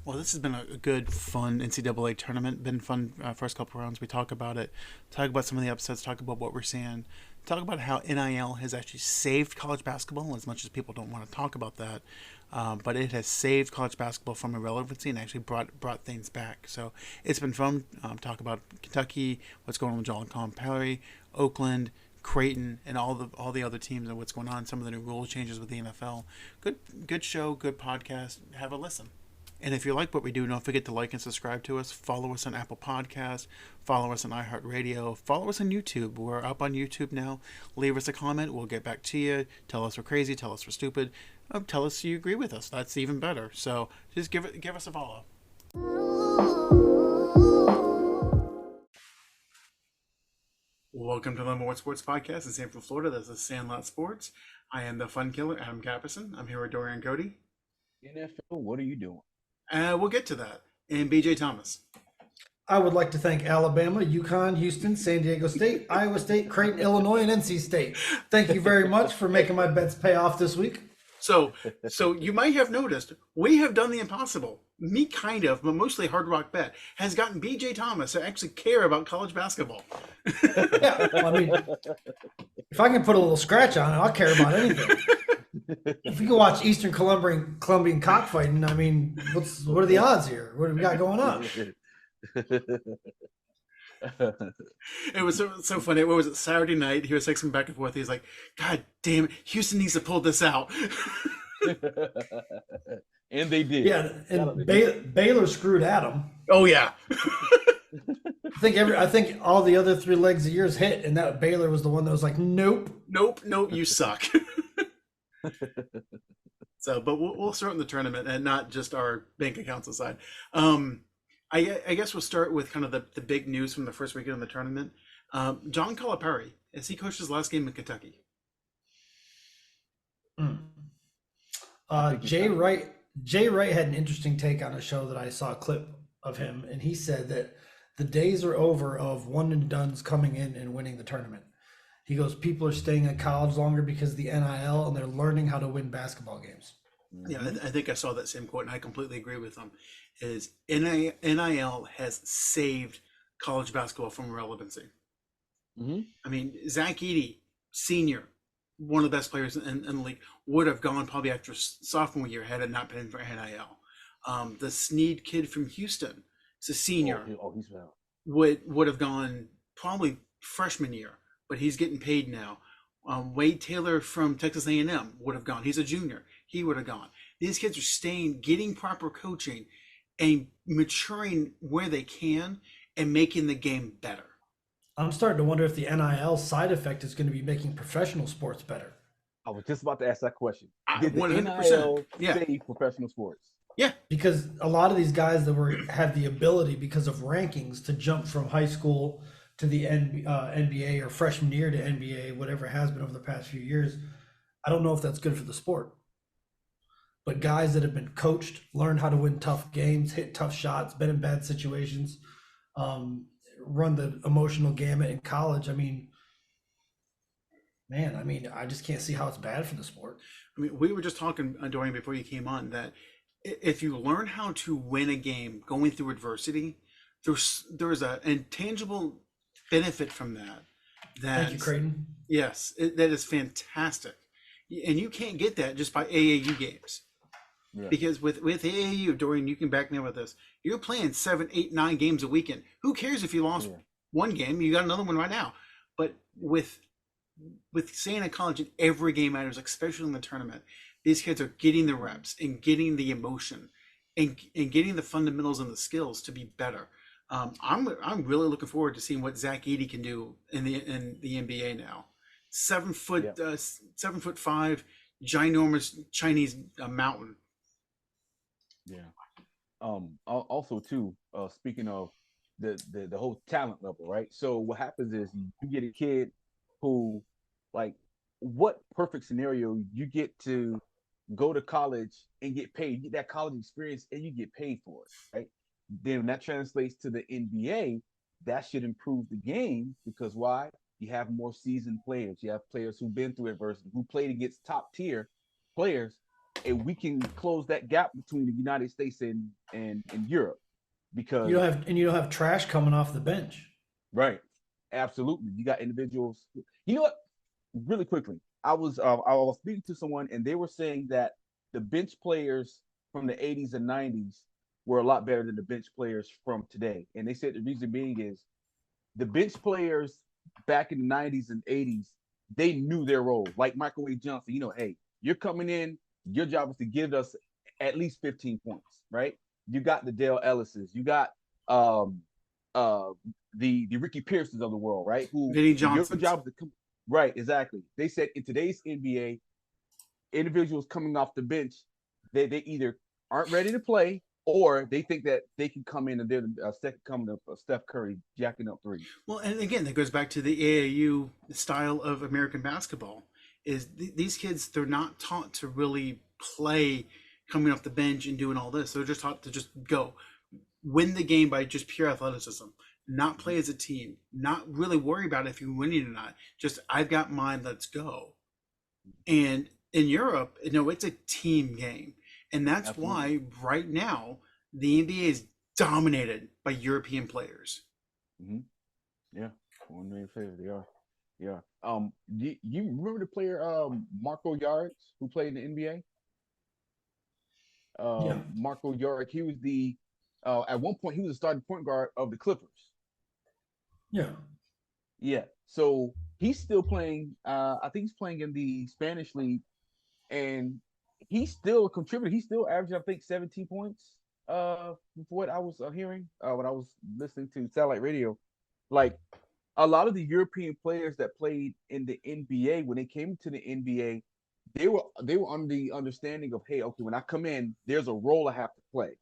Well, this has been a good, fun NCAA tournament. Been fun first couple rounds. We talk about it, talk about some of the upsets, talk about what we're seeing, talk about how NIL has actually saved college basketball. As much as people don't want to talk about that, but it has saved college basketball from irrelevancy and actually brought things back. So it's been fun. Talk about Kentucky, what's going on with John Calipari, Oakland, Creighton, and all the other teams and what's going on. Some of the new rule changes with the NFL. Good show, good podcast. Have a listen. And if you like what we do, don't forget to like and subscribe to us. Follow us on Apple Podcasts. Follow us on iHeartRadio. Follow us on YouTube. We're up on YouTube now. Leave us a comment. We'll get back to you. Tell us we're crazy. Tell us we're stupid. Tell us you agree with us. That's even better. So just give us a follow. Welcome to the Number One Sports Podcast in Sanford, Florida. This is Sandlot Sports. I am the fun killer, Adam Capperson. I'm here with Dorian Cody. NFL, what are you doing? We'll get to that. And BJ Thomas. I would like to thank Alabama, UConn, Houston, San Diego State, Iowa State, Creighton, Illinois, and NC State. Thank you very much for making my bets pay off this week. So you might have noticed we have done the impossible. Me, kind of, but mostly Hard Rock Bet has gotten BJ Thomas to actually care about college basketball. Yeah, well, I mean, if I can put a little scratch on it, I'll care about anything. If you can watch Eastern Colombian cockfighting, I mean, what are the odds here? What do we got going on? It was so funny. What was it, Saturday night? He was texting back and forth. He's like, God damn it, Houston needs to pull this out. And they did. Yeah, and Baylor screwed Adam. Oh yeah. I think all the other three legs of yours hit, and that Baylor was the one that was like, nope, you suck. So, but we'll start in the tournament and not just our bank accounts aside. I guess we'll start with kind of the big news from the first weekend of the tournament. John Calipari, as he coached his last game in Kentucky. Jay Wright had an interesting take on a show that I saw a clip of him, and he said that the days are over of one and dones coming in and winning the tournament. He goes, people are staying at college longer because of the NIL, and they're learning how to win basketball games. Yeah, I think I saw that same quote, and I completely agree with him. Is NIL has saved college basketball from irrelevancy. Mm-hmm. I mean, Zach Edey, senior, one of the best players in the league, would have gone probably after sophomore year had it not been for NIL. The Sneed kid from Houston, it's a senior, He's out. would have gone probably freshman year, but he's getting paid now. Wade Taylor from Texas A&M would have gone. He's a junior. He would have gone. These kids are staying, getting proper coaching, and maturing where they can and making the game better. I'm starting to wonder if the NIL side effect is going to be making professional sports better. I was just about to ask that question. Did the 100%. NIL Yeah. save professional sports? Yeah. Because a lot of these guys that have the ability because of rankings to jump from high school to the NBA or freshman year to NBA, whatever it has been over the past few years, I don't know if that's good for the sport. But guys that have been coached, learn how to win tough games, hit tough shots, been in bad situations, run the emotional gamut in college. I mean, I just can't see how it's bad for the sport. I mean, we were just talking, Dorian, before you came on, that if you learn how to win a game going through adversity, there's an intangible benefit from that. Thank you, Creighton. Yes, that is fantastic. And you can't get that just by AAU games. Yeah. Because with AAU, Dorian, you can back me up with this. You're playing 7, 8, 9 games a weekend. Who cares if you lost one game? You got another one right now. But with staying at college, and every game matters, especially in the tournament. These kids are getting the reps and getting the emotion and getting the fundamentals and the skills to be better. I'm really looking forward to seeing what Zach Edey can do in the NBA now. 7'5", ginormous Chinese mountain. Yeah. Also too, speaking of the whole talent level, right? So what happens is you get a kid who, like, what perfect scenario, you get to go to college and get paid, you get that college experience and you get paid for it, right? Then when that translates to the NBA, that should improve the game, because why? You have more seasoned players. You have players who've been through adversity, who played against top tier players, and we can close that gap between the United States and Europe You because don't have trash coming off the bench. right, absolutely, you got individuals. You know what? Really quickly, I was speaking to someone and they were saying that the bench players from the 80s and 90s were a lot better than the bench players from today, and they said the reason being is the bench players back in the 90s and 80s, they knew their role. Like Michael A. Johnson, hey, you're coming in, your job is to give us at least 15 points, right? You got the Dale Ellises, you got um uh the Ricky Pearsons of the world, right? Who Vinny your Johnson's. job is to come right, exactly. They said in today's NBA, individuals coming off the bench, they either aren't ready to play or they think that they can come in and they're the second coming of Steph Curry jacking up threes. Well, and again, that goes back to the AAU style of American basketball. Is these kids, they're not taught to really play coming off the bench and doing all this. They're just taught to just go win the game by just pure athleticism, not play as a team, not really worry about if you're winning or not. Just I've got mine, let's go. And in Europe, it's a team game, and that's Absolutely. why right now the NBA is dominated by European players. Mm-hmm. Yeah, one of their favorite. They are. Yeah. You remember the player Marco Yards who played in the NBA? Yeah. Marco Yards. He was the at one point he was a starting point guard of the Clippers. Yeah. Yeah. So he's still playing. I think he's playing in the Spanish league, and he's still a contributor. He's still averaging, I think, 17 points. For what I was hearing when I was listening to satellite radio, like a lot of the European players that played in the NBA when they came to the NBA, they were under the understanding of, hey, okay, when I come in, there's a role I have to play.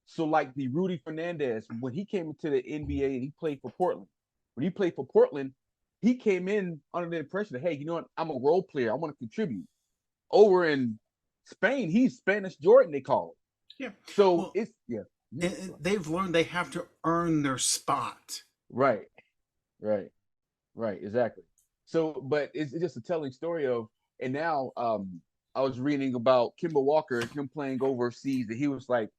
So like the Rudy Fernandez, when he came into the NBA and he played for Portland, when he played for Portland, he came in under the impression that, hey, you know what, I'm a role player, I want to contribute. Over in Spain, he's Spanish Jordan, they call Yeah. it. So Well, it's yeah. and they've learned they have to earn their spot. Right, right. Right, exactly. So, but it's just a telling story of, and now I was reading about Kimball Walker, him playing overseas, and he was like,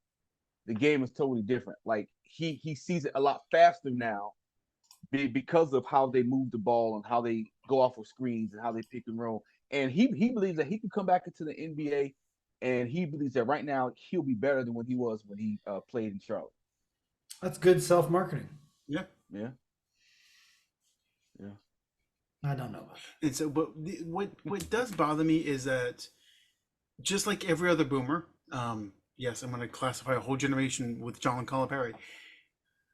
the game is totally different. Like he sees it a lot faster now because of how they move the ball and how they go off of screens and how they pick and roll. And he believes that he can come back into the NBA, and he believes that right now he'll be better than when he was when he played in Charlotte. That's good self-marketing. Yeah. Yeah, yeah. I don't know about that. And so, but what does bother me is that just like every other boomer, yes, I'm going to classify a whole generation with John Calipari,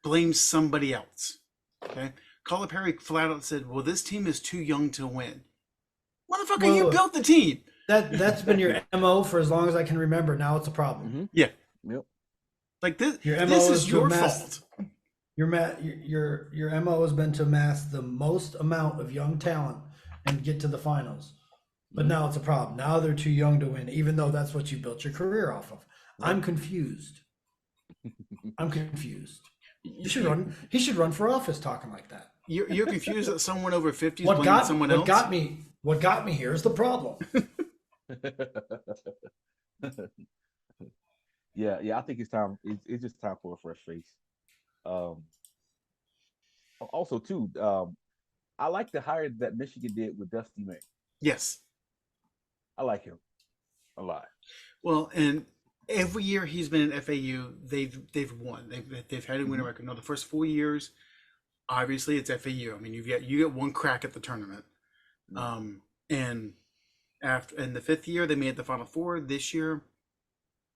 blames somebody else. Okay, Calipari flat out said, "Well, this team is too young to win." Motherfucker, you Well, built the team. that's been your MO for as long as I can remember. Now it's a problem. Mm-hmm. Yeah, Yep. like this. Your MO This is is to your amass fault. your MO has been to amass the most amount of young talent and get to the finals. But now it's a problem. Now they're too young to win, even though that's what you built your career off of. Right. I'm confused. I'm confused. He should You- run. He should run for office talking like that. You're confused that someone over 50 is What blaming got someone what else. got me here is the problem. Yeah. I think it's time. It's just time for a fresh face. Um, Also, too, I like the hire that Michigan did with Dusty May. Yes. I like him a lot. Well, and every year he's been in FAU, they've won. They've had a winning record. No, the first 4 years, obviously it's FAU. I mean, you get one crack at the tournament. And the fifth year they made the Final Four. This year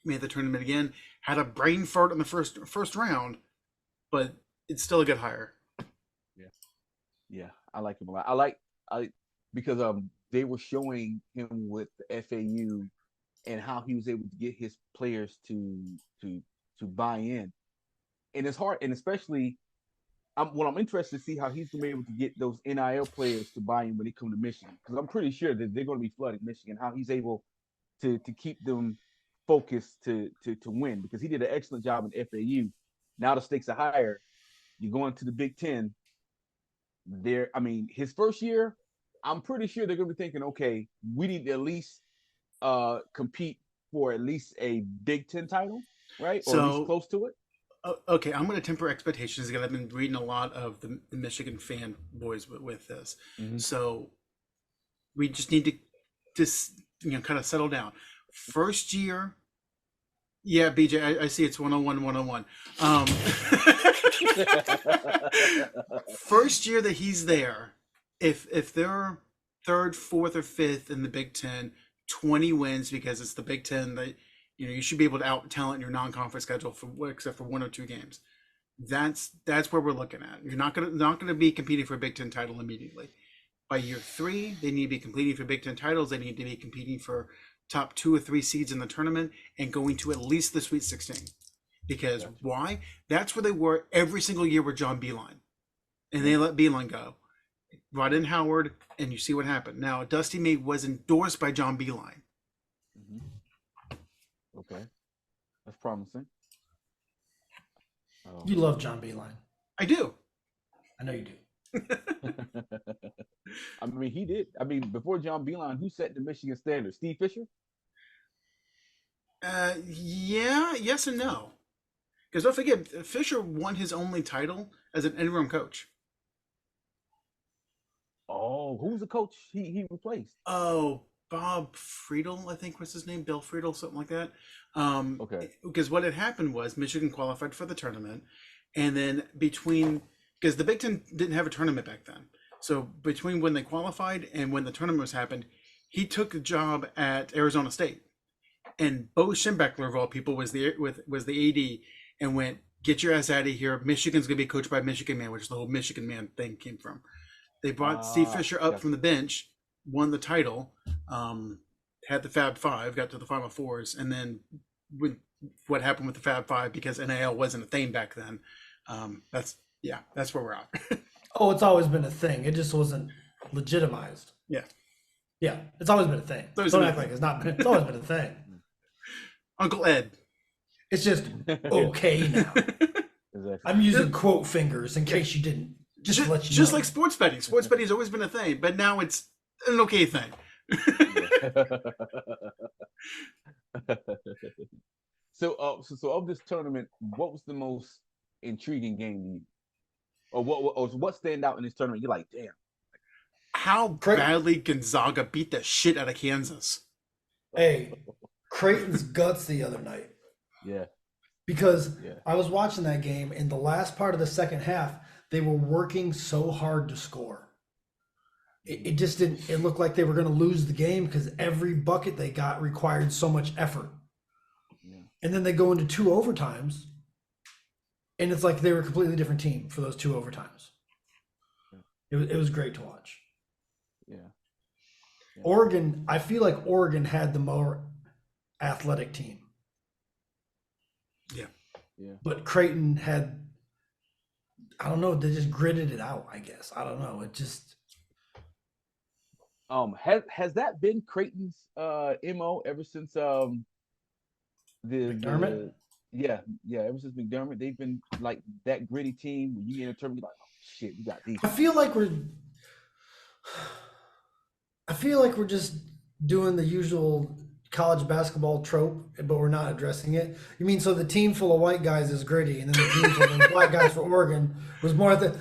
made the tournament again. Had a brain fart in the first round, but it's still a good hire. Yeah, I like him a lot. I because they were showing him with the FAU and how he was able to get his players to buy in, and it's hard, and especially I'm interested to see how he's gonna be able to get those NIL players to buy in when they come to Michigan, because I'm pretty sure that they're going to be flooding Michigan. How he's able to keep them focused to win, because he did an excellent job in FAU. Now the stakes are higher. You're going to the Big Ten. I mean, his first year, I'm pretty sure they're going to be thinking, okay, we need to at least compete for at least a Big Ten title, right? Or at least So close to it. okay, I'm going to temper expectations because I've been reading a lot of the Michigan fan boys with this. Mm-hmm. So we just need to just kind of settle down. First year, yeah, BJ, I see it's 101, 101. First year that he's there, if they're third, fourth, or fifth in the Big Ten, 20 wins because it's the Big Ten that you should be able to out talent your non-conference schedule except for 1 or 2 games. That's where we're looking at. You're not gonna be competing for a Big Ten title immediately. By year 3, they need to be competing for Big Ten titles. They need to be competing for top 2 or 3 seeds in the tournament and going to at least the Sweet 16. Because why? That's where they were every single year with John Beilein. And they let Beilein go. Brought in Howard, and you see what happened. Now, Dusty May was endorsed by John Beilein. Mm-hmm. Okay. That's promising. You love John Beilein. I do. I know you do. I mean, he did. I mean, before John Beilein, who set the Michigan standard? Steve Fisher? Yeah, yes and no. Because don't forget, Fisher won his only title as an interim coach. Oh, who's the coach he replaced? Oh, Bob Friedel, I think was his name, Bill Friedel, something like that. Okay. Because what had happened was Michigan qualified for the tournament, and then because the Big Ten didn't have a tournament back then, so between when they qualified and when the tournament was happened, he took a job at Arizona State, and Bo Schembechler of all people was the AD, and went, get your ass out of here. Michigan's gonna be coached by Michigan Man, which the whole Michigan Man thing came from. They brought Steve Fisher up from the bench, won the title, had the Fab Five, got to the Final Fours, and then what happened with the Fab Five, because NIL wasn't a thing back then. That's where we're at. Oh, it's always been a thing. It just wasn't legitimized. Yeah. Yeah, it's always been a thing. Don't act like it's not been. It's always been a thing. Uncle Ed. It's just okay now. Exactly. I'm using quote fingers in case you didn't. Just to let you Just know. like sports betting. Sports betting has always been a thing, but now it's an okay thing. So of this tournament, what was the most intriguing game to you? Or what stand out in this tournament? You're like, damn. How badly Gonzaga beat the shit out of Kansas. Hey, Creighton's guts the other night. Yeah. Because I was watching that game, in the last part of the second half, they were working so hard to score. It just didn't, it looked like they were going to lose the game because every bucket they got required so much effort. Yeah. And then they go into 2 overtimes, and it's like they were a completely different team for those 2 overtimes. It was great to watch. Yeah. Oregon, I feel like Oregon had the more athletic team. Yeah. Yeah. But Creighton had, I don't know, they just gritted it out, I guess. I don't know. It just has that been Creighton's MO ever since McDermott? Ever since McDermott, they've been like that gritty team. When you get in a tournament, you're like, oh shit, we got these. I feel like we're just doing the usual college basketball trope, but we're not addressing it. You mean, so the team full of white guys is gritty, and then the team full of black guys for Oregon was more the.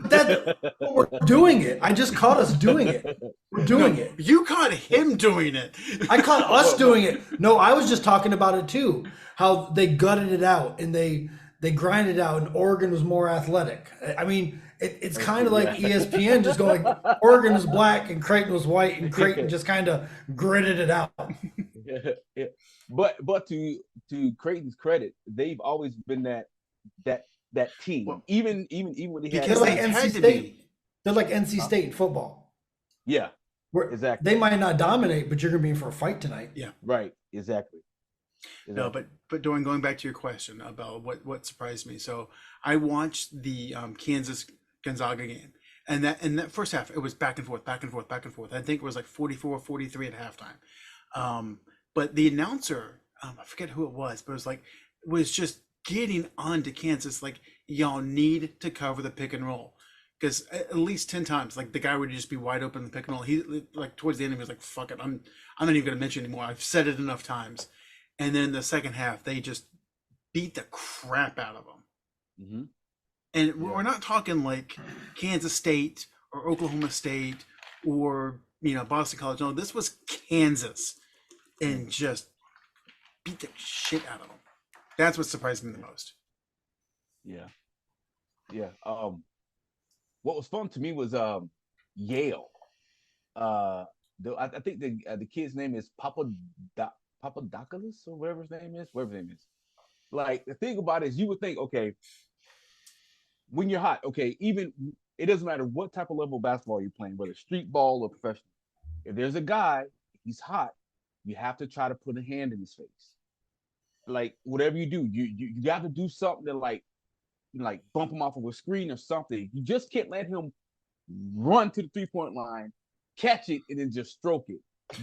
That's we're doing it. I just caught us doing it. We're doing it. You caught him doing it. I caught us doing it. No, I was just talking about it too. How they gutted it out and they grinded it out, and Oregon was more athletic. I mean, it's kind of like ESPN just going, Oregon was black and Creighton was white, and Creighton just kind of gritted it out. Yeah. But to Creighton's credit, they've always been that team. Well, even when they because They're had like they had NC to State. be. They're like NC State in football. Yeah. Where Exactly. They might not dominate, but you're gonna be in for a fight tonight. Yeah. Right. Exactly. No, but going back to your question about what surprised me. So I watched the Kansas Gonzaga game, and that first half, it was back and forth, back and forth, back and forth. I think it was like 44-43 at halftime. But the announcer, I forget who it was, but it was just getting on to Kansas, like, y'all need to cover the pick and roll. because at least 10 times, like the guy would just be wide open in the pick and roll. He like towards the end, he was like, "Fuck it, I'm not even gonna mention anymore. I've said it enough times." And then the second half, they just beat the crap out of him. Mm-hmm. And Yeah. we're not talking like Kansas State or Oklahoma State or Boston College. No, this was Kansas, and just beat the shit out of them. That's what surprised me the most. Yeah. Yeah. What was fun to me was Yale. I think the kid's name is Papadopoulos or whatever his name is. Whatever his name is. Like the thing about it is, you would think, okay, when you're hot, okay, even it doesn't matter what type of level of basketball you're playing, whether street ball or professional. If there's a guy, he's hot, you have to try to put a hand in his face. Like whatever you do, you got to do something to like bump him off of a screen or something. You just can't let him run to the 3-point line, catch it, and then just stroke it.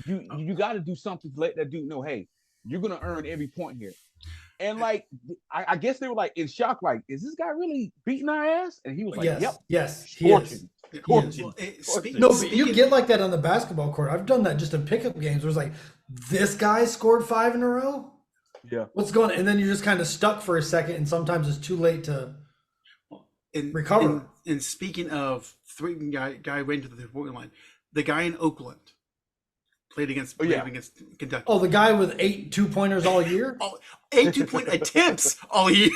You got to do something to let that dude know, hey, you're gonna earn every point here. And like, I guess they were like in shock, like, is this guy really beating our ass? And he was like, Yes, yep, yes, he is. Well, No, but you get like that on the basketball court. I've done that just in pickup games where it's like, this guy scored 5 in a row. Yeah. What's going on? And then you're just kind of stuck for a second, and sometimes it's too late to recover. And speaking of guy went to the 3-point line, the guy in Oakland played against Kentucky. Oh, the guy with 8 2-pointers all year? 8 2-point attempts all year.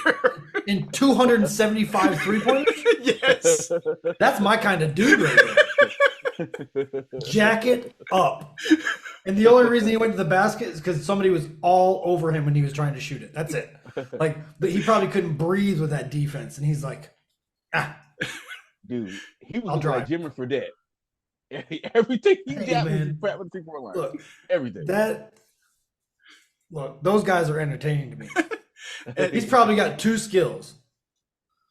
In 275 3-pointers? Yes. That's my kind of dude right there. Jacket up. And the only reason he went to the basket is because somebody was all over him when he was trying to shoot it. That's it. Like, but he probably couldn't breathe with that defense. And he's like, Dude, he was I'll drive. like Jimmy Fredette. Everything he Hey, did was man. crap with the 3-point line. Look, Everything. Look, those guys are entertaining to me. He's probably got 2 skills.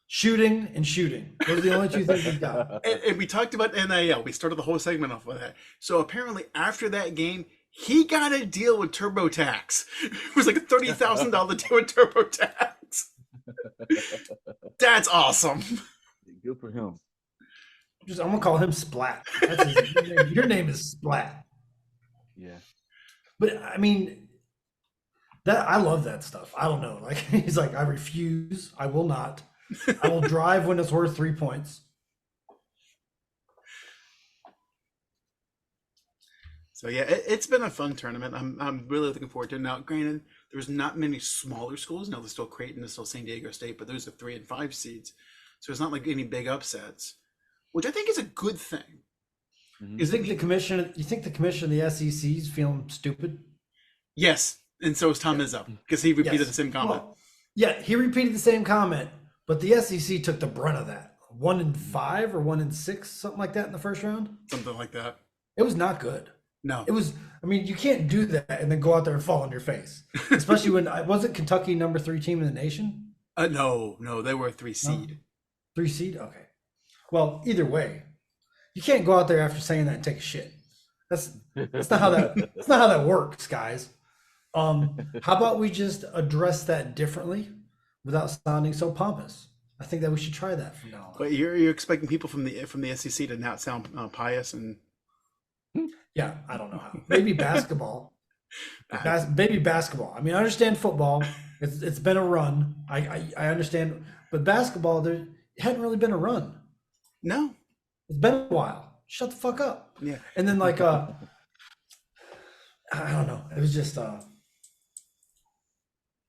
Shooting and shooting. Those are the only 2 things he's got. And we talked about NIL. We started the whole segment off with that. So apparently after that game, he got a deal with TurboTax. It was like a $30,000 deal with TurboTax. That's awesome. Good for him. I'm gonna call him Splat. That's his name. Your name is Splat. Yeah. But I mean, I love that stuff. I don't know. Like he's like, I refuse. I will not. I will drive when it's worth 3 points. So yeah, it's been a fun tournament. I'm really looking forward to it. Now, granted, there's not many smaller schools. Now there's still Creighton, there's still San Diego State, but those are 3 and 5 seeds. So it's not like any big upsets, which I think is a good thing. Mm-hmm. You think the commission of the SEC is feeling stupid? Yes, and so is Tom Izzo because he repeated the same comment. Well, yeah, he repeated the same comment, but the SEC took the brunt of that. 1 and 5 or 1 and 6, something like that in the first round. Something like that. It was not good. No, it was. I mean, you can't do that and then go out there and fall on your face, especially when wasn't Kentucky number 3 team in the nation? No, they were a 3 seed. No? 3 seed, okay. Well, either way, you can't go out there after saying that and take a shit. That's not how that works, guys. How about we just address that differently without sounding so pompous? I think that we should try that from now on. But you're expecting people from the SEC to not sound pious and. Yeah, I don't know how. Maybe basketball. Maybe basketball. I mean, I understand football. It's been a run. I understand, but basketball there hadn't really been a run. No, it's been a while. Shut the fuck up. Yeah. And then like I don't know. It was just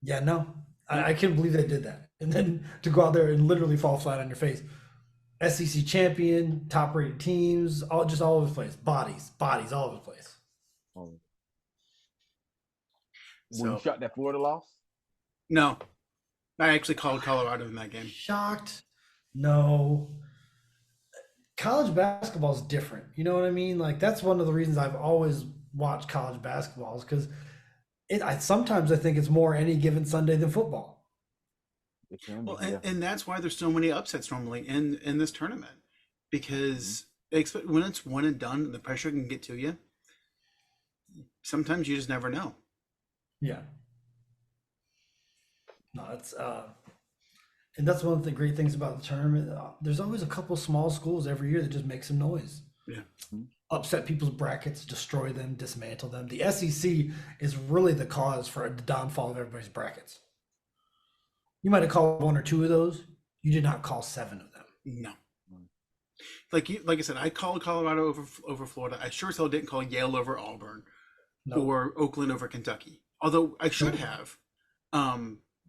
yeah, no. I couldn't believe they did that. And then to go out there and literally fall flat on your face. SEC champion, top rated teams, all over the place. Bodies all over the place. When you shot that Florida loss? No. I actually called Colorado in that game. Shocked? No. College basketball is different. You know what I mean? Like that's one of the reasons I've always watched college basketball is because sometimes I think it's more any given Sunday than football. Well, and that's why there's so many upsets normally in this tournament, because when it's one and done, the pressure can get to you. Sometimes you just never know. Yeah. No, it's And that's one of the great things about the tournament. There's always a couple small schools every year that just make some noise. Yeah. Upset people's brackets, destroy them, dismantle them. The SEC is really the cause for the downfall of everybody's brackets. You might have called one or two of those. You did not call 7 of them. No. Like I said, I called Colorado over Florida. I sure as hell didn't call Yale over Auburn or Oakland over Kentucky. Although I should have,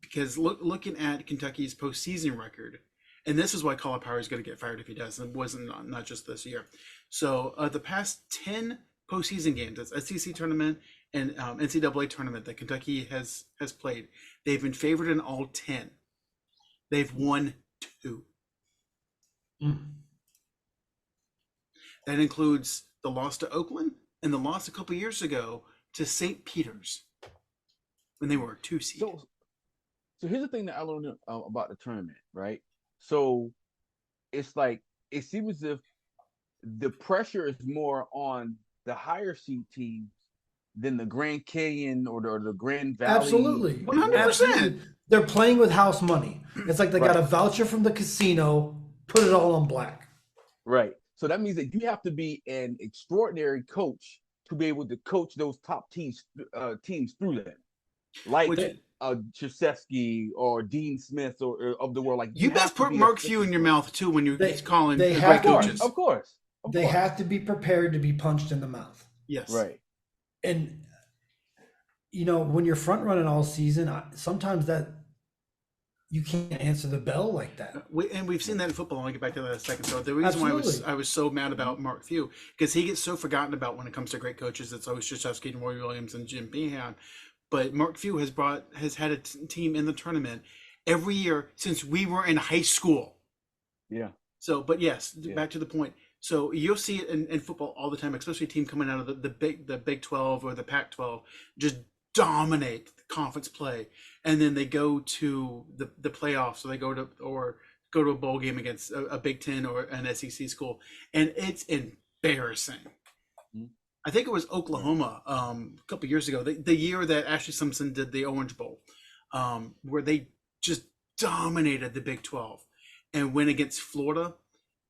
because looking at Kentucky's postseason record, and this is why Colin Power is going to get fired if he does. And it wasn't not just this year. So the past 10 postseason games, that's SEC tournament and NCAA tournament that Kentucky has played, they've been favored in all 10. They've won 2. That includes the loss to Oakland and the loss a couple years ago to St. Peter's when they were a 2 seed. So here's the thing that I learned about the tournament, right? So it's like it seems as if the pressure is more on the higher seed teams than the Grand Canyon or the Grand Valley. Absolutely. 100%. They're playing with house money. It's like they got a voucher from the casino, put it all on black. Right. So that means that you have to be an extraordinary coach to be able to coach those top teams through that. Like Krzyzewski or Dean Smith or of the world. Like you best put Mark Few in your mouth too when you're calling they great coaches. Of course. They have to be prepared to be punched in the mouth. Yes. Right. And when you're front running all season, sometimes that you can't answer the bell like that. We've seen that in football. I'll get back to that in a second. So the reason why I was so mad about Mark Few, because he gets so forgotten about when it comes to great coaches. It's always Krzyzewski and Roy Williams and Jim Behan. But Mark Few has had a team in the tournament every year since we were in high school. Yeah. So, but yes, back to the point. So you'll see it in football all the time, especially a team coming out of the Big 12 or the Pac-12, just dominate the conference play, and then they go to the playoffs, or they go to a bowl game against a Big 10 or an SEC school, and it's embarrassing. I think it was Oklahoma a couple years ago, the year that Ashley Simpson did the Orange Bowl, where they just dominated the Big 12 and went against Florida,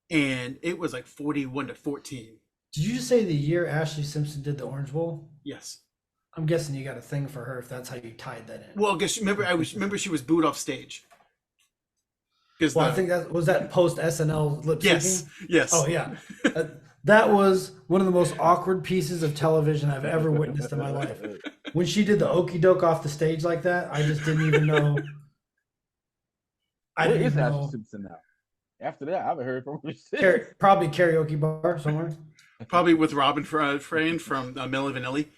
and it was like 41-14. Did you just say the year Ashley Simpson did the Orange Bowl? Yes. I'm guessing you got a thing for her if that's how you tied that in. Well, I guess remember she was booed off stage. I think that was that post SNL lip syncing. Yes. Oh yeah, that was one of the most awkward pieces of television I've ever witnessed in my life. When she did the okey doke off the stage like that, I just didn't even know. Where is Ashley Simpson now? After that, I haven't heard from her. Probably karaoke bar somewhere. Probably with Robin Frayne from Milli Vanilli.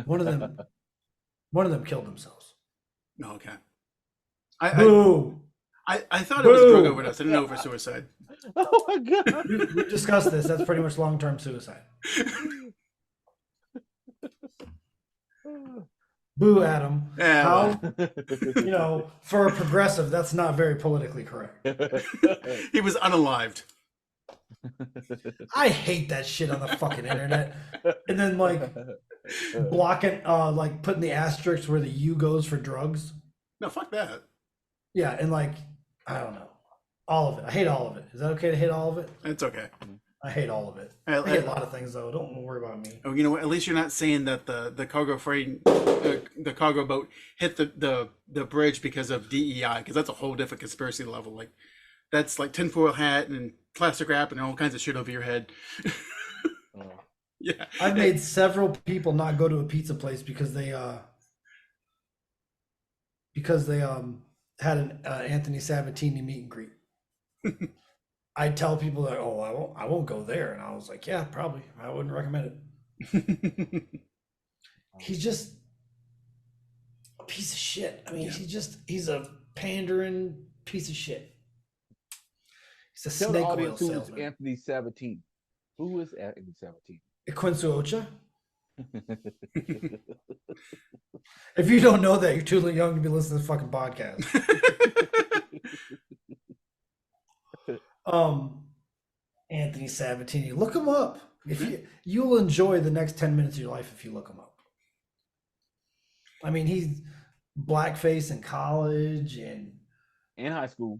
One of them killed themselves. Oh, okay. I thought it was drug overdose. I didn't know it was suicide. Oh my god! We discussed this. That's pretty much long-term suicide. Boo, Adam. Yeah, how, for a progressive, that's not very politically correct. He was unalived. I hate that shit on the fucking internet. And then blocking, putting the asterisk where the U goes for drugs. No, fuck that. Yeah, and I don't know. All of it. I hate all of it. Is that okay to hate all of it? It's okay. I hate all of it. I hate a lot of things though. Don't worry about me. Oh, you know what? At least you're not saying that the cargo boat hit the bridge because of DEI, because that's a whole different conspiracy level. Like that's like tinfoil hat and plastic wrap and all kinds of shit over your head. Yeah, I've made several people not go to a pizza place because they had an Anthony Sabatini meet and greet. I tell people that, I won't go there, and I was like, yeah, probably. I wouldn't recommend it. He's just a piece of shit. I mean, he's a pandering piece of shit. He's a snake oil salesman. Anthony Sabatini. Who is Anthony Sabatini? Quincy Ocha. If you don't know that, you're too young to be listening to this fucking podcast. Anthony Sabatini, look him up. If you'll enjoy the next 10 minutes of your life if you look him up. I mean, he's blackface in college, and in high school.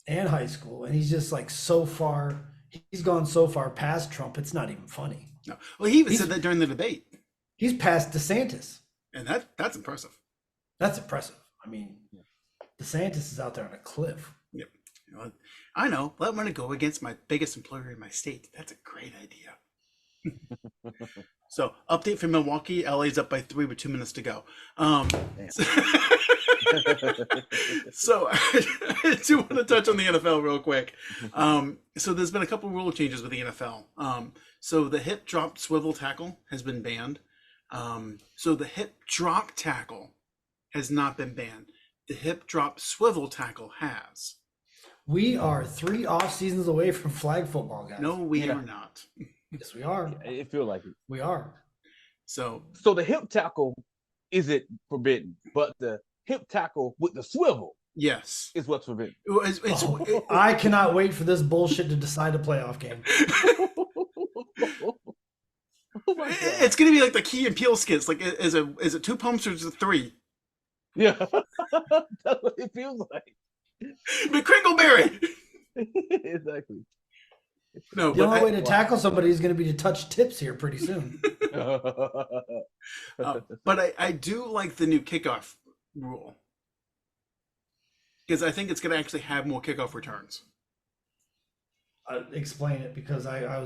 And high school, and he's just like so far. He's gone so far past Trump. It's not even funny. No. Well, he even said that during the debate, He's past DeSantis. and that's impressive. That's impressive. I mean, DeSantis is out there on a cliff. Yep. You know, I know. Let him go against my biggest employer in my state. That's a great idea. So, update from Milwaukee. LA's up by 3 with 2 minutes to go. So I do want to touch on the NFL real quick. So there's been a couple rule changes with the NFL. So the hip drop swivel tackle has been banned. So the hip drop tackle has not been banned. The hip drop swivel tackle has. We are 3 off seasons away from flag football, guys. No, we are not. Yes, we are. It feels like it. We are. So the hip tackle isn't forbidden, but the hip tackle with the swivel yes, is what's forbidden. I cannot wait for this bullshit to decide a playoff game. Oh my God. It's gonna be like the Key and Peele skits. Like, is it 2 pumps or is it 3? Yeah, that's what it feels like. McCringleberry. Exactly. No, The only way to tackle somebody is going to be to touch tips here pretty soon. But I do like the new kickoff rule because I think it's going to actually have more kickoff returns. Explain it, because I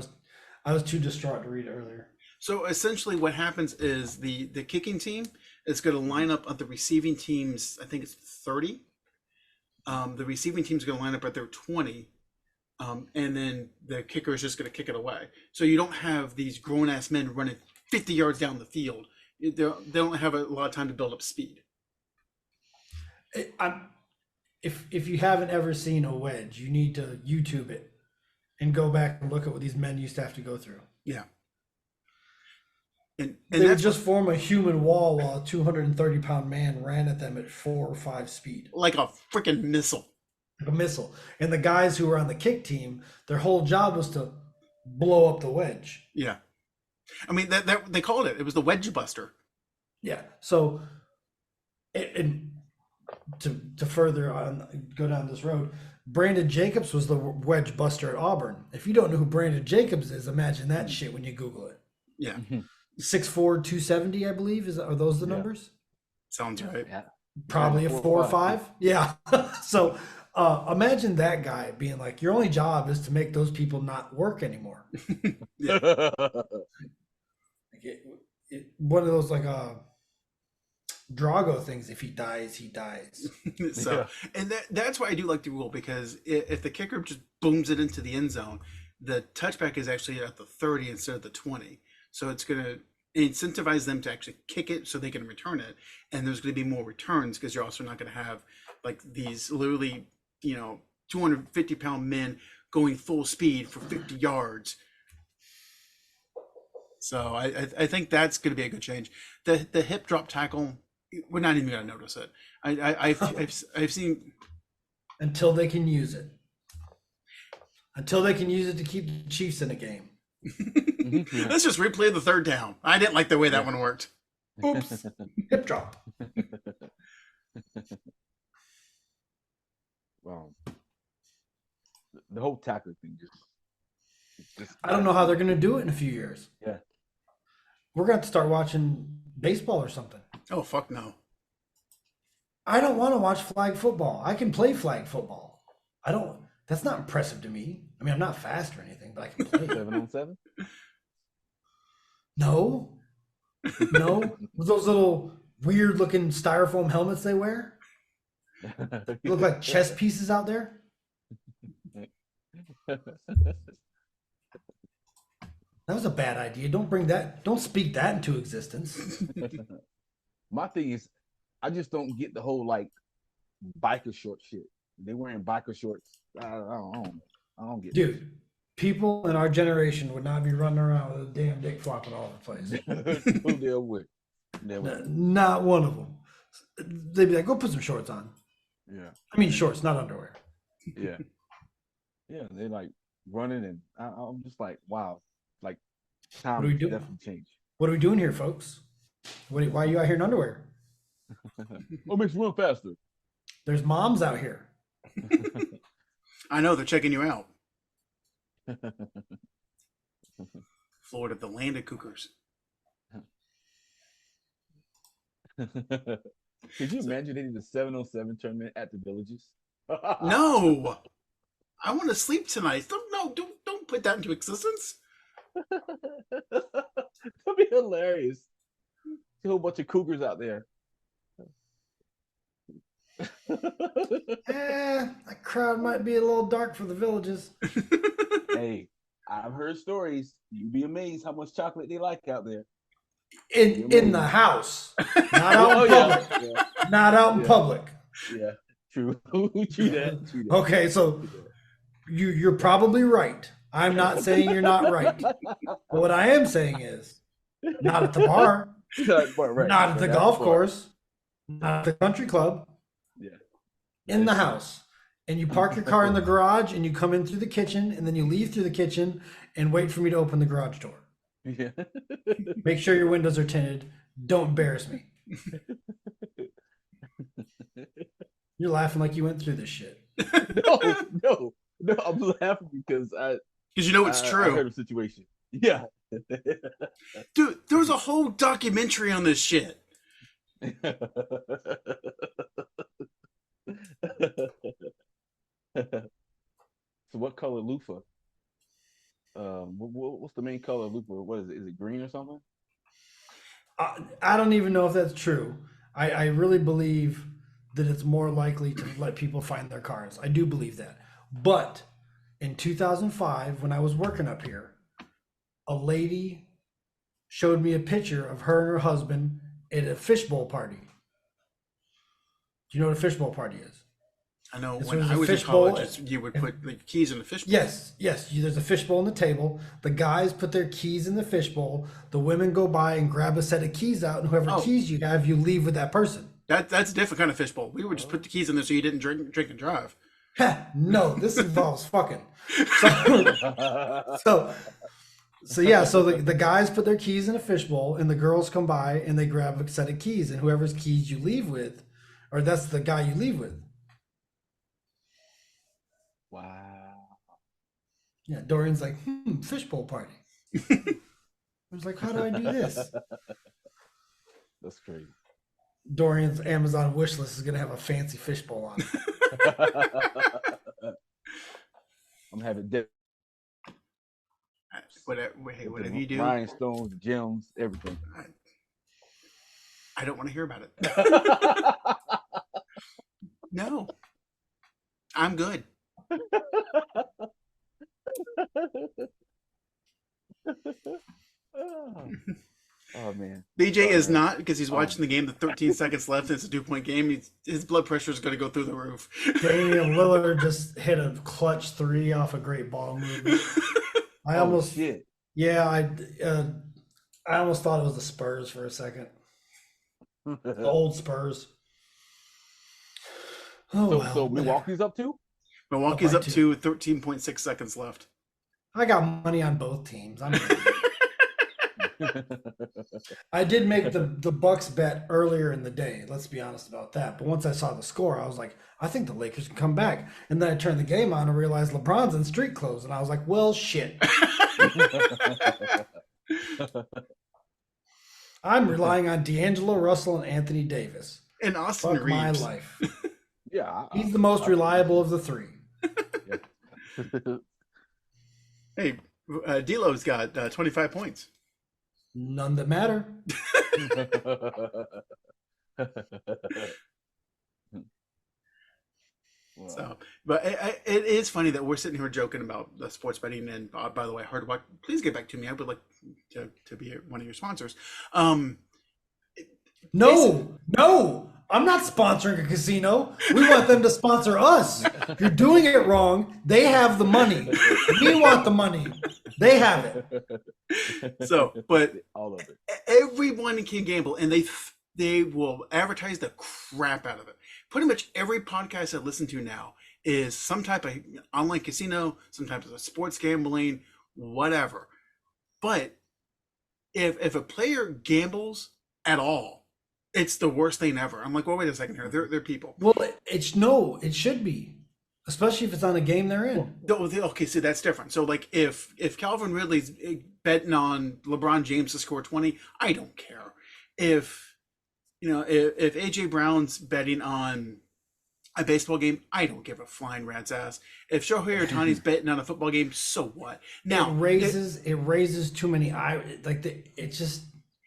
was too distraught to read it earlier. So essentially what happens is the kicking team is going to line up at the receiving team's, I think it's 30. The receiving team's going to line up at their 20. And then the kicker is just going to kick it away. So you don't have these grown-ass men running 50 yards down the field. They don't have a lot of time to build up speed. If you haven't ever seen a wedge, you need to YouTube it and go back and look at what these men used to have to go through. Yeah. And They would that's just form a human wall while a 230-pound man ran at them at 4 or 5 speed. like a freaking missile. Like a missile. And the guys who were on the kick team, their whole job was to blow up the wedge. Yeah. I mean, that they called it. It was the wedge buster. Yeah. So, and to further go down this road, Brandon Jacobs was the wedge buster at Auburn. If you don't know who Brandon Jacobs is, imagine that shit when you Google it. Yeah. 6'4", 270, I believe. Are those the numbers? Sounds right. Yeah. Probably a 4 or 5. Yeah. So imagine that guy being like, your only job is to make those people not work anymore. One of those like Drago things. If he dies, he dies. So, and that's why I do like the rule, because if the kicker just booms it into the end zone, the touchback is actually at the 30 instead of the 20. So it's going to incentivize them to actually kick it so they can return it. And there's going to be more returns, because you're also not going to have like these literally, 250-pound men going full speed for 50 yards. So I think that's going to be a good change. The hip drop tackle, we're not even going to notice it. I've seen Until they can use it. Until they can use it to keep the Chiefs in a game. Let's just replay the third down. I didn't like the way that one worked. Oops. Hip drop. Well, the whole tackle thing just I don't know how they're going to do it in a few years. Yeah. We're going to have to start watching baseball or something. Oh, fuck no. I don't want to watch flag football. I can play flag football. That's not impressive to me. I mean, I'm not fast or anything, but I can play. 7-on-7. No. With those little weird looking styrofoam helmets they wear. They look like chess pieces out there. That was a bad idea. Don't speak that into existence. My thing is, I just don't get the whole like biker short shit. They wearing biker shorts. I don't get it. Dude, people in our generation would not be running around with a damn dick flopping all over the place. Who they're with. Not one of them. They'd be like, go put some shorts on. Yeah. I mean shorts, not underwear. Yeah. Yeah, they like running, and I'm just like, wow. Like, time What do we do? definitely changed. What are we doing here, folks? Why are you out here in underwear? What makes you run faster? There's moms out here. I know they're checking you out. Florida, the land of cougars. Could you imagine any of the 7-on-7 tournament at the villages? No, I want to sleep tonight. Don't put that into existence. That'd be hilarious. A whole bunch of cougars out there. That crowd might be a little dark for the villages. Hey, I've heard stories. You'd be amazed how much chocolate they like out there. In the house, not out in public. Yeah. Not out in public. Yeah, true. True that. Okay, so you're probably right. I'm not saying you're not right. But what I am saying is, not at the bar, not at the golf course, not at the country club. Yeah. In the house. And you park your car in the garage and you come in through the kitchen and then you leave through the kitchen and wait for me to open the garage door. Yeah. Make sure your windows are tinted. Don't embarrass me. You're laughing like you went through this shit. No. I'm laughing because you know it's true. I heard a situation. Yeah. Dude, there was a whole documentary on this shit. So what color loofah? What's the main color of loofah? What is it? Is it green or something? I don't even know if that's true. I really believe that it's more likely to let people find their cars. I do believe that. But in 2005, when I was working up here, a lady showed me a picture of her and her husband at a fishbowl party. Do you know what a fishbowl party is? I know It's when when I there's was a in fishbowl college, you would put the keys in the fishbowl. Yes. There's a fishbowl on the table. The guys put their keys in the fishbowl. The women go by and grab a set of keys out, and whoever keys you have, you leave with that person. That's a different kind of fishbowl. We would just put the keys in there so you didn't drink and drive. No, this involves fucking. So the guys put their keys in a fishbowl, and the girls come by and they grab a set of keys, and whoever's keys you leave with, or that's the guy you leave with. Wow. Yeah, Dorian's like, fishbowl party. I was like, how do I do this? That's crazy. Dorian's Amazon wish list is gonna have a fancy fishbowl on it. I'm having dip. Whatever you do. Rhinestones, gems, everything. I don't want to hear about it. No. I'm good. Oh man. BJ is not, because he's watching the game. The 13 seconds left, and it's a 2-point game. His blood pressure is going to go through the roof. Damian Lillard just hit a clutch 3 off a great ball movement. I almost thought it was the Spurs for a second. The old Spurs. So Milwaukee's up to? Milwaukee's up to 13.6 seconds left. I got money on both teams. I did make the Bucks bet earlier in the day. Let's be honest about that. But once I saw the score, I was like, I think the Lakers can come back. And then I turned the game on and realized LeBron's in street clothes, and I was like, well, shit. I'm relying on D'Angelo Russell and Anthony Davis. And Austin Fuck Reeves. my life. Yeah, He's the most reliable of the three. Hey, D'Lo's got 25 points. None that matter. So, but it is funny that we're sitting here joking about the sports betting. And by the way, Hard Rock, please get back to me. I would like to be one of your sponsors. No, I'm not sponsoring a casino. We want them to sponsor us. You're doing it wrong. They have the money. We want the money. They have it. So, but all of it. Everyone can gamble, and they will advertise the crap out of it. Pretty much every podcast I listen to now is some type of online casino, some type of sports gambling, whatever. But if a player gambles at all, it's the worst thing ever. I'm like, well, wait a second here. They're people. Well, it should be. especially if it's on a game they're in. Okay, see that's different. So like if Calvin Ridley's betting on LeBron James to score 20, I don't care. If if AJ Brown's betting on a baseball game, I don't give a flying rat's ass. If Shohei Ohtani's betting on a football game, so what? Now it raises too many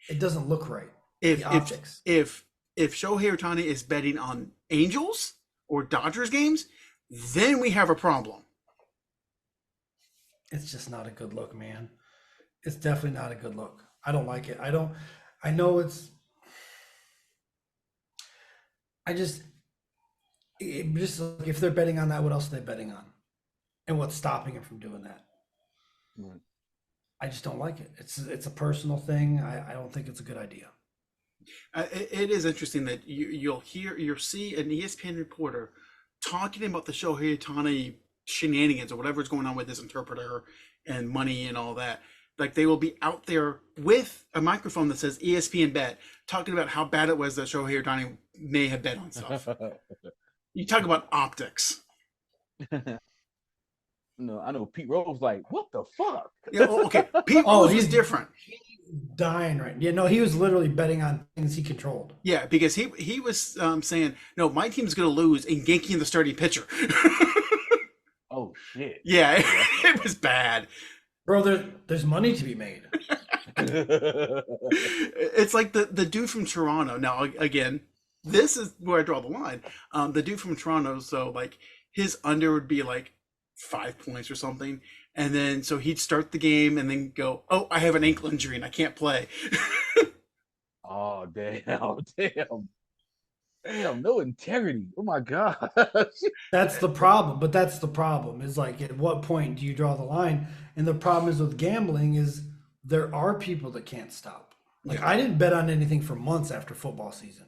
it doesn't look right. if The optics. if Shohei Ohtani is betting on Angels or Dodgers games, then we have a problem. It's just not a good look, man. It's definitely not a good look. I don't like it. I know it's. If they're betting on that, what else are they betting on? And what's stopping them from doing that? Right. I just don't like it. It's a personal thing. I don't think it's a good idea. It is interesting that you'll see an ESPN reporter talking about the Shohei Ohtani shenanigans or whatever's going on with his interpreter and money and all that. Like they will be out there with a microphone that says ESPN bet, talking about how bad it was that Shohei Ohtani may have bet on stuff. You talk about optics. No, I know Pete Rose like, what the fuck? Yeah, okay. Pete Rose is different. He's dying right. Yeah, no, he was literally betting on things he controlled. Yeah, because he was saying, no, my team's going to lose and yanking the starting pitcher. Oh shit. Yeah, it was bad. Bro, there's money to be made. It's like the dude from Toronto. Now, again, this is where I draw the line. The dude from Toronto, so like his under would be like 5 points or something. And then so he'd start the game and then go, oh, I have an ankle injury and I can't play. Oh, damn. Damn, no integrity. Oh my God. That's the problem. But that's the problem is like, at what point do you draw the line? And the problem is with gambling is there are people that can't stop. Like Yeah. I didn't bet on anything for months after football season.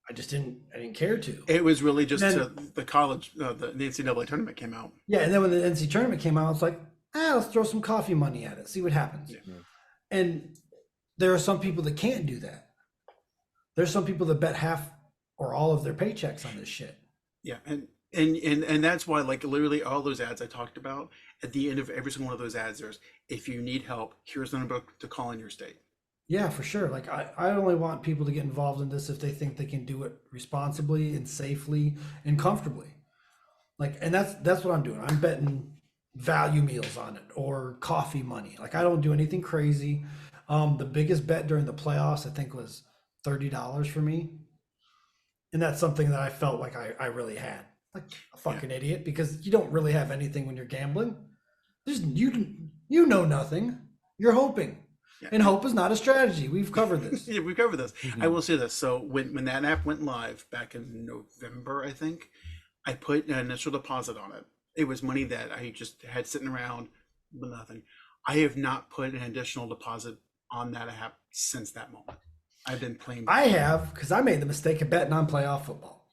I didn't care to. It was really just Then- the college, the NCAA tournament came out. Yeah, and then when the NC tournament came out, it's like, let's throw some coffee money at it, see what happens. Yeah. And there are some people that can't do that. There's some people that bet half or all of their paychecks on this shit. Yeah, and that's why, like, literally all those ads I talked about, at the end of every single one of those ads, there's, if you need help, here's the number to call in your state. Yeah, for sure. Like I only want people to get involved in this if they think they can do it responsibly and safely and comfortably. Like, and that's what I'm doing. I'm betting value meals on it or coffee money. Like I don't do anything crazy. The biggest bet during the playoffs, I think, was $30 for me. And that's something that I felt like I really had. Like a fucking idiot, because you don't really have anything when you're gambling. You know nothing. You're hoping. Yeah. And hope is not a strategy. We've covered this. Yeah, we covered this. I will say this. So when that app went live back in November, I think, I put an initial deposit on it. It was money that I just had sitting around with nothing. I have not put an additional deposit on that app since that moment. I've been playing. I have, because I made the mistake of betting on playoff football.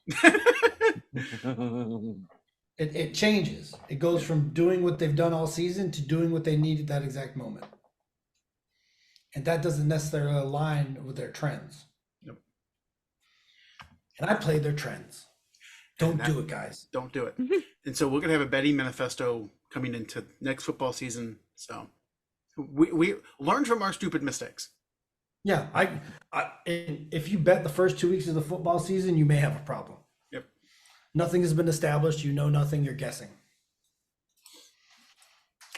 It changes. It goes from doing what they've done all season to doing what they need at that exact moment. And that doesn't necessarily align with their trends. Yep. And I played their trends. Don't do it, guys. Don't do it. And so we're gonna have a betting manifesto coming into next football season. So we learn from our stupid mistakes. Yeah, and if you bet the first 2 weeks of the football season, you may have a problem. Yep. Nothing has been established. You know nothing. You're guessing.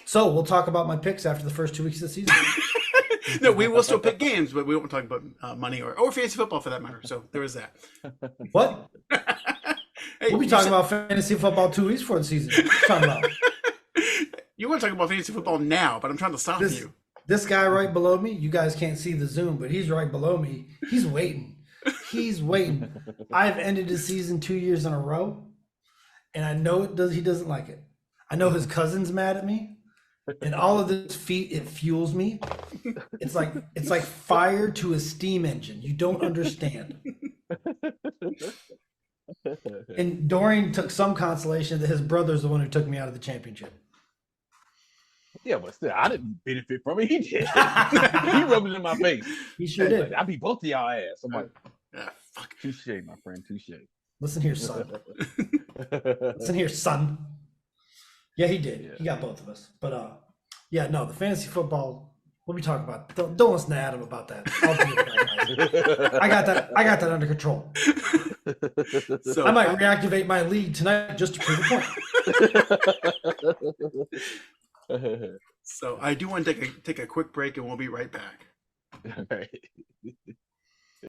So we'll talk about my picks after the first 2 weeks of the season. No, we will still pick games, but we won't talk about money or fantasy football for that matter. So there is that. What? Hey, We'll be talking about fantasy football 2 weeks before the season. What you talking about? You want to talk about fantasy football now, but I'm trying to stop you. This guy right below me, you guys can't see the Zoom, but he's right below me. He's waiting. He's waiting. I've ended the season 2 years in a row, and I know he doesn't like it. I know his cousin's mad at me. And all of this it fuels me. It's like fire to a steam engine. You don't understand. And Dorian took some consolation that his brother's the one who took me out of the championship. Yeah, but still, I didn't benefit from it. He did. He rubbed it in my face. He sure did. Like, I beat both of y'all ass. I'm like, Fuck. touche, my friend, touche. Listen here, son. Listen here, son. Yeah, he did. Yeah. He got both of us. But yeah, no, the fantasy football. Let me talk about. Don't listen to Adam about that. I'll deal with that, guys. I got that under control. So I might reactivate my league tonight just to prove a point. So I do want to take a quick break, and we'll be right back. All right.